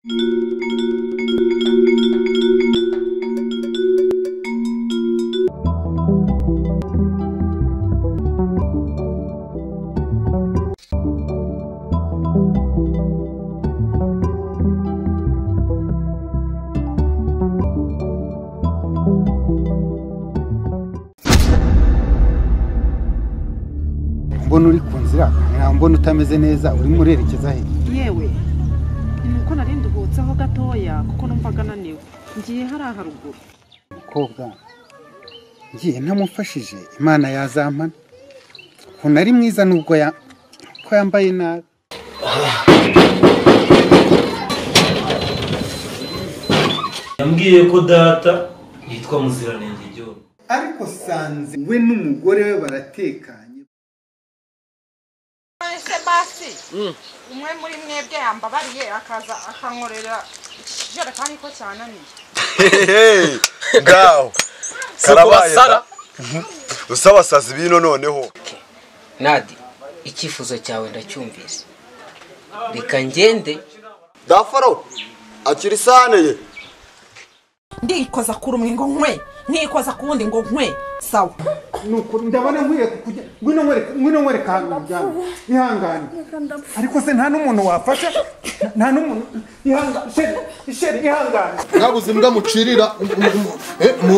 mbona uri ku nzira mbona utameze neza uri murerekeza he yewe nuko narindi ubutsaho gatoya kuko numvaga naniwe ngiye hari haruguru mukobwa ngiye ntamufashije imana yazampana ukuntu ari mwiza nubwo ko yambaye nabi yambwiye ko data yitwa Muziranenge John ariko sanze we n'umugore we baratekanye basi umwe muri mwebwe yambabariye akaza akankorera jerekani ko cyananiye ngaho karabasara usaba sazi bino noneho Nadi icyifuzo cyawe ndacyumvise reka ngende dafaro akiri saneye ndikoza kurumwe ngo nkwe nikoza kuwundi ngo nkwe sawa nuko ndabona nkwiye kujya ngwino nkwereka hano byane ihangane ariko se nta n'umuntu wafasha nta n'umuntu ihangane mwabuze imbwa mucirira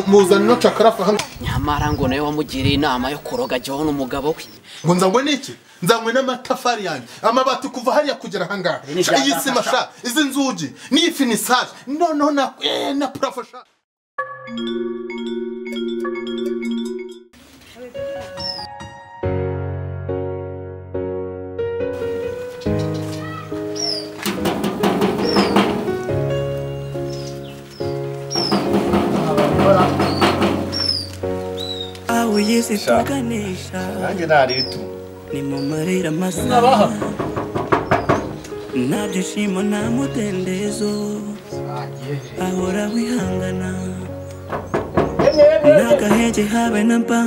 muzana no cakarafa hano nyamara ngo nawe wamugiriye inama yo kuroga John umugabo we ngo nzangwe n'iki nzangwe n'amatafari yanjye amabati kuva hariya kugera hangaha iyi sima sha izi nzugi n'iyi finisage noneho na profesha aho yese tuganisha nanjye nari bitu ni mu marira masa nabyishimo nta mudendezo ahora wihangana nagahenge habe na mba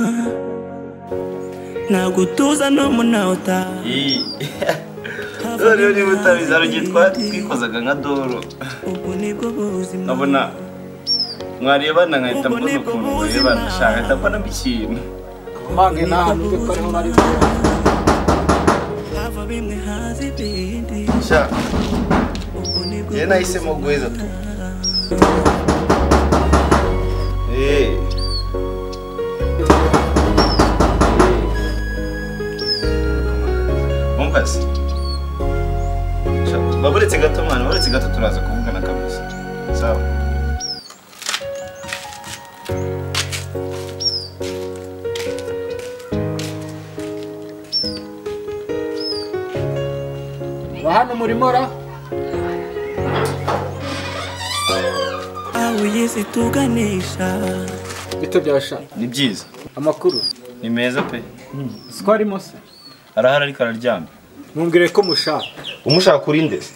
nagutuza no munota rero niba utabiza rugitwa twikozaga nka doro ubwo nibwo buzima nkabona mwarebana nkahita mbona ukuntu murebana shaka nkahita mbona ikintu mange nahantu ko ariho nari hava bimwe hazi ibindi sha ye nahisemo guheza tu Mumpasi baburetse gato mwana baburetse gato turaza kuvugana kabisa sawa hano murimo ra aho yese tuganisha bito byasha ni byiza amakuru ni meza pe siko arimo se arahara ariko araryamye mumbwire ko mushaka umushaka kuri ndese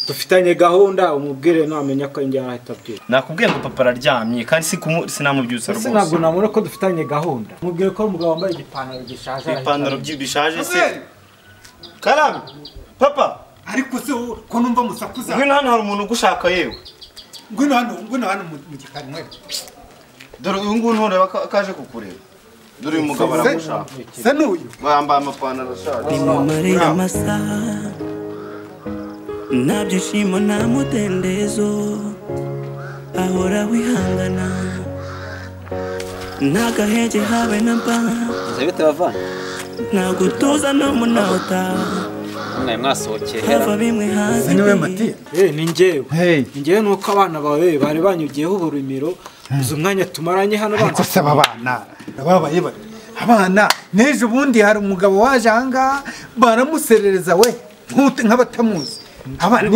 dufitanye gahunda umubwire namenya ko njye ahita byira nakubwiye ngo papa araryamye kandi sinamubyutsa rwose ntabwo namubona ko dufitanye gahunda mubwire ko umugabo wambaye igipantaro gishaje ipantaro bishaje se karame papa ariko se ko numva musakuza ngwino hano hari umuntu ugushaka yewe ngwino hano mu gikari mwe dore uyu nguyu ntureba kaje kukureba dore uyu mugabo aragushaka se n'uyu bambaye amapantaro ashaje ni mu marira masa nabyishimo nta mudendezo ahora wihangana nagahenge habe na mba zabite bavana nagutuza no munota mwe mwasohokeye hava bimwe hazi niwe Mati ni njyewe nuko abana bawe bari banyugiyeho uburimiro uzu mwanya tumaranye hano ariko se abana babaye abana neje ubundi hari umugabo waje ahangaha baramuserereza we nk'abatamuzi abana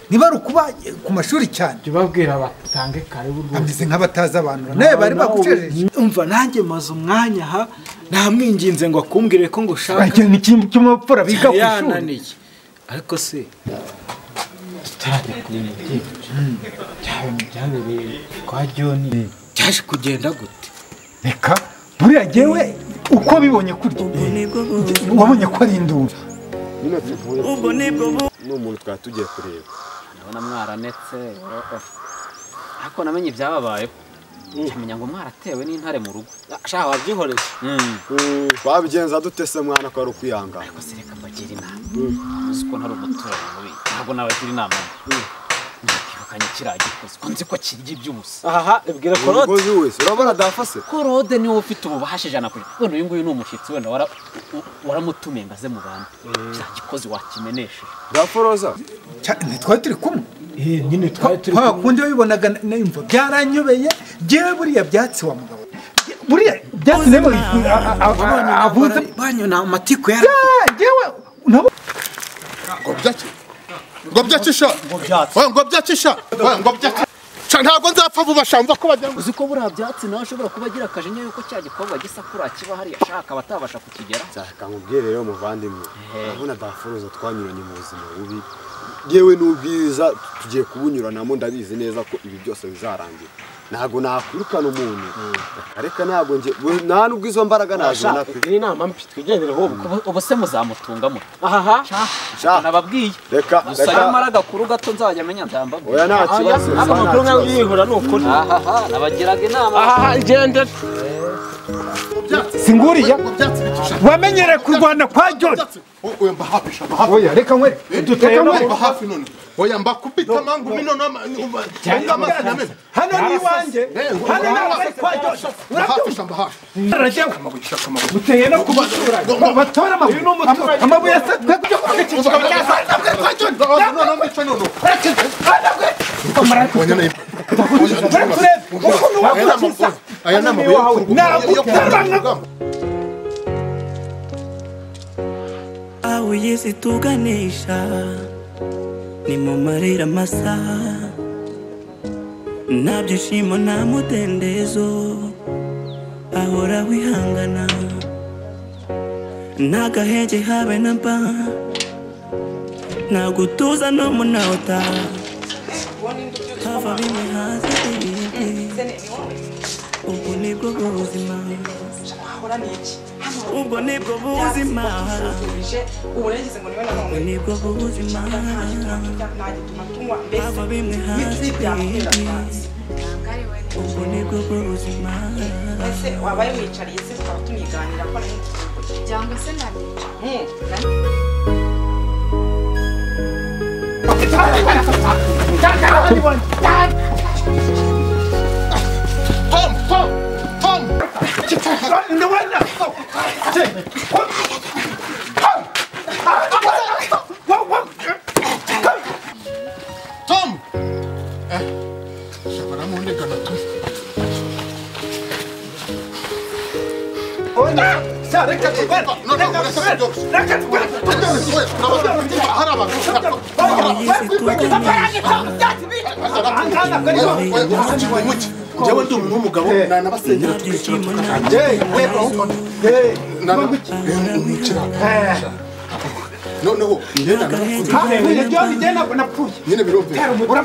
niba rukuba ku mashuri cyane babwira batange karibu ameze nk'abatazi abantu nawe bari bagucereje umva nanjye maze umwanya ha namwinginze ngo akumbwire ko ngo ushaka ni ikintu cy'umupfura biga ku ishuri ariko se tutarajya kuri mutiki byabereye kwa John cyaje kugenda gute reka buriya jyewe uko bibonye kurya wabonye ko ari induru ubwo nibwo n'umuntu twatugiye kureba ndabona mwaranetse ariko namenye ibyababayeho nkamenya ngo mwaratewe n'intare mu rugo shaka wabyihoreye babigenza dutese mwana ko ari ukwihangana ariko se reka mbagira inama uzi ko ntari umuturanyi mubi ntabwo nabagira inama nakibukanye kiriya gikozi ko nzi ko kirya iby'ubusa aha ibwira Korode umugozi wese urabona dafase Korode niwe ufite ububasha ijana kuri none uyu nguyu ni umushyitsi wenda waramutumiye ngo aze mu bantu kiriya gikozi wakimeneshe daforoza ntitwari turi kumwe nyine twari turi kundi wabibonaga n'imva byaranyobeye jewe buriya byatsi wa mugabo buriya byatsi nemo avuze banyona amatiku ya jewe nabo ngo byakisha ngo byakisha ntabwo nzapfa vuba shamva ko bajya uzi ko buriya byatsi nawe ashobora kuba agira akajinya yuko cya gikorwa gisa kuri kiba hariya ashaka batabasha kukigera nzaka nkubwire rero muvandimwe urabona daforoza twanyuranye mu buzima bubi yewe n'ubwiza tugiye kubunyuranamo ndabizi neza ko ibi byose bizarangira ntago nakwirukana umuntu areka ntago nje nta nubwo izo mbaraga nazona pe ni inama mbi twigendere ho ubu se muzamutungamo aha nababwiye reka yamara agakuru gato nzajya amenya ndambabwiye oya nta kibazo amakuru nkaho yihura n'ukuri nabagiraga inama igende singuriya wamenyere kurwana kwa John oya mbahafisha oya reka nkwe duteye no bahafi none oya mbakupita mangu mino na hano ni wanje hano ni kwa John urafisha mbahafi rajewe uteye no kubasura batora amabuye asatwe kujya kwa John no mbica no aya namabuye aho yesi tuganisha ni mu marira masa nta byishimo nta mudendezo ahora wihangana nta gahenge habe na mba nta gutuza no munota hava bimwe hasi ibindi ubwo nibwo buzima ubwo nibwo buzima nibwo buzima hava bimwe hasi ibindi ubwo nibwo buzima wabaye wicariye se tukaba tuniganira ko cyangwa se jewe ndi umuntu w'umugabo nanabasengera noneho nyine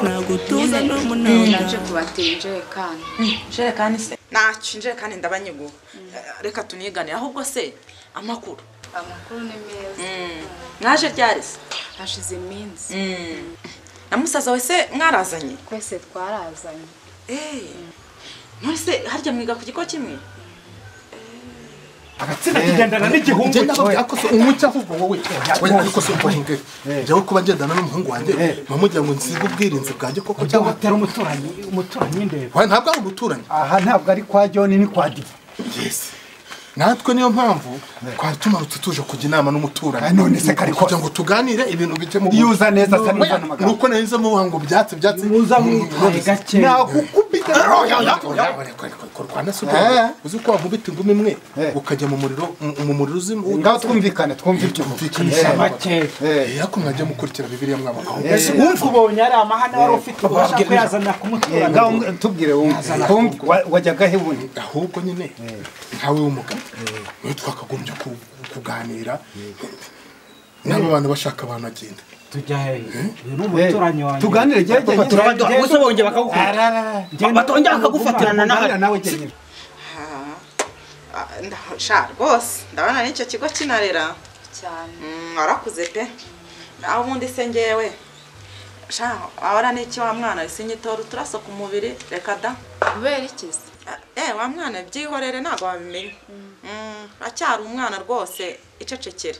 nagutuza no munota naje kubatera injerekani injerekani se nacu injerekani ndabanyiguha reka tunigane ahubwo se amakuru ni meza mwaje ryari se hashize iminsi na musaza we se mwarazanye twese twarazanye none se harya mwiga ku giko kimwe agatsinda kigendana n'igihungu cyakose umucyo ahubwo wowe ariko se mvuge jewe kuba ngendana n'umuhungu wanjye mamugira ngo nsiga ubwirinzi bwanjye koko cyangwa atera umuturanyi ndebe ntabwo ari umuturanyi aha ntabwo ari kwa John ni kwa Diva yes natwe niyo mpamvu twari tumarutse tuje kujya inama n'umuturanyi none se kari kugira ngo tuganire ibintu bije mu yuza neza sanizana amagambo nuko neza mu bango byatsi muza mwitwaye gake nakukubita korwana suko uzi ko wamubita ingumi imwe ukajya mu muriro uzimwe ngaho twumvikane make yako mwajya mukurikira bibiliya mwabaka wumva ubonye ari amahane wari ufite ubasha kuyazana kumutura ngaho tubwire wajyaga he bundi ahubwo nyine nkawe w'umugabo niwe twakagombye kuganira n'abo bantu bashaka abantu agenda tujya he n'umuturanyi wanjye tuganire jye gusa bongeye bakagufata batongera bakagufatirana nawe jye sha rwose ndabona n'icyo kigo kinarera cyane warakuze pe naho ubundi se ngewe sha ahora n'iki wa mwana sinyitora uturaso ku mubiri reka da kubera iki wa mwana byihorere ntago wabimenye acyari umwana rwose icecekere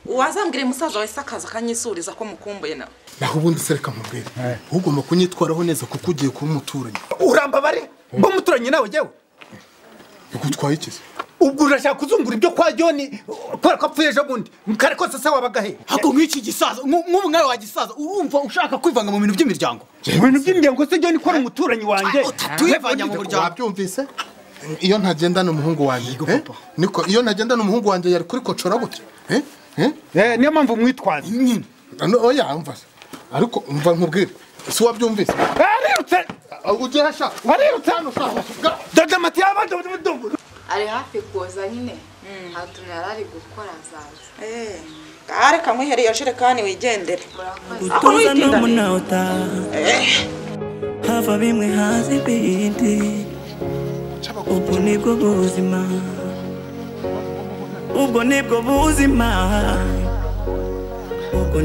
uwazambwira musaza wese akaza kanyisuriza ko mukumbuye nawe naho ubundi sereka mubwire ugomba kunyitwaraho neza kuko ugiye kuba umuturanyi uramba bare bo muturanyi nawe jewe Gutwaye ikizi ubwo urashaka kuzungura ibyo kwa John ko apfuye ejo bundi kare ko sasa wabagahe hako nk'iki gisaza nk'ubu mwawe wa gisaza urumva ushaka kwivanga mu bintu by'imiryango ibintu by'imiryango se John ko ari umuturanyi wanjye twivanya mu muryango wabyumvise iyo ntagendana umuhungu wanjye niko iyo ntagendana umuhungu wanjye yari kuri kocora gutya niyo mpamvu mwitwaza nyine oya umva ariko umva nkubwire si wabyumvise arirutse ugiye hasha arirutse hano shaho dadamati abandi ari hafi kuza nyine hatumye ari gukora zaza areka nkwihere iyo jerekani wigendere gutuza n'umunota hava bimwe hazi ibindi ubwo nibwo buzima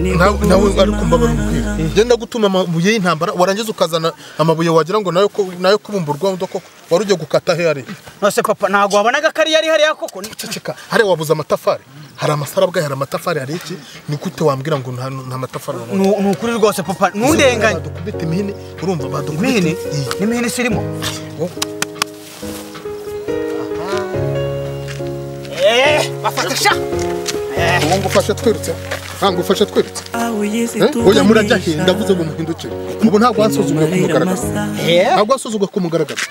nawe ariko mbabara umubwira genda gutuma amabuye y'intambara warangiza ukazana amabuye wagira ngo nayo kubumburwa ndoko wari ujye gukata he ari nose papa nago wabonaga kari yari hari yakoko ceceka hari wabuza amatafari hari amasarabwa hari amatafari hari iki ni gute wambwira ngo nta matafari nukuri rwose papa nundenganye dukubita imihini urumva badukubita imihini sirimo bafatasha uwo ngufashe twirutse ngufashe twirutse oya murajya he ndavuze ngo muhindukire ubu ntabwo wasuzugura kumugaragaza ntabwo wasuzugura kumugaragaza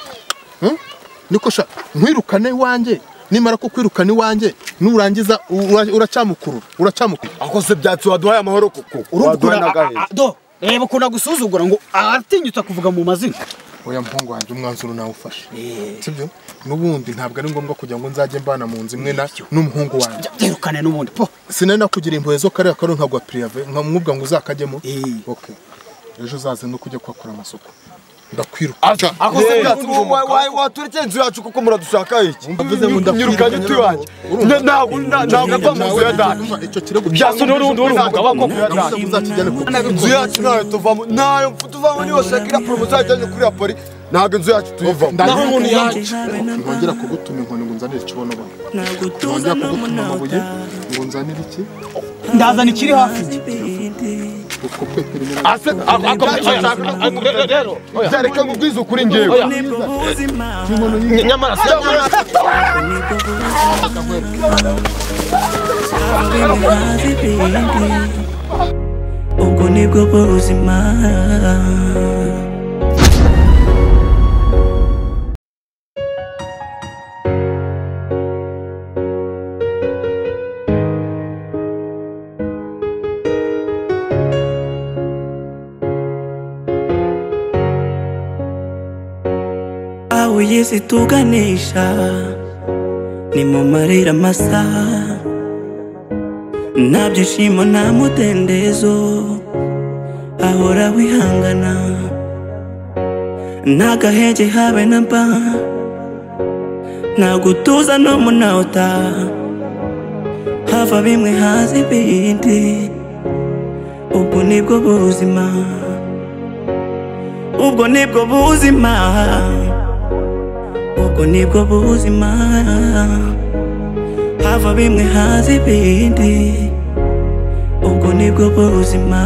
niko sha nkwirukane iwanjye nimara ko kwirukana iwanjye nurangiza uracyamukurura akoze byatsi waduhaye amahoro kuko do reba kuna gusuzugura ngo atinyutsa kuvuga mu mazina oya mpungu wanjye umwanzuro nawe ufashe sibyo nubundi ntabwo ari ngombwa kugira ngo nzajye mbana mu nzu imwe n'umuhungu wanjye byirukane n'ubundi po sinari nakugira impuhwe zo kare akaro nkagwa prive nkamwubwa ngo uzakajyemo okay ejo uzaze no kujya kwakura amasoko ndakwiruka akoze byatsi watureke inzu yacu kuko muradushaka iki mbavuze ngo ndakwiruka tuwanjye ntabwo ava mu nzu ya dani icyo kirego byaso n'urundi umugabo ko uzakijyane ku inzu yacu nayo tuvamo nayo tuvamo niyo shakira promotion ajyanye kuri apari ntabwo inzu yacu tuyivamo naho umuntu yacu ngongera kugutuma inkoni ngo nzanire ikibono bana ngongera kugutuma amabuye ngo nzanire iki ndazana ikiri hafi reka ngubwize ukuri ngewe nyamara ubwo nibwo buzima yesi tuganisha ni mu marira masa nta byishimo nta mudendezo ahora wihangana nta gahenge habe na mba nta gutuza no munota hava bimwe haza ibindi ubwo nibwo buzima ubwo nibwo buzima ubwo nibwo buzima hava bimwe haza ibindi ubwo nibwo buzima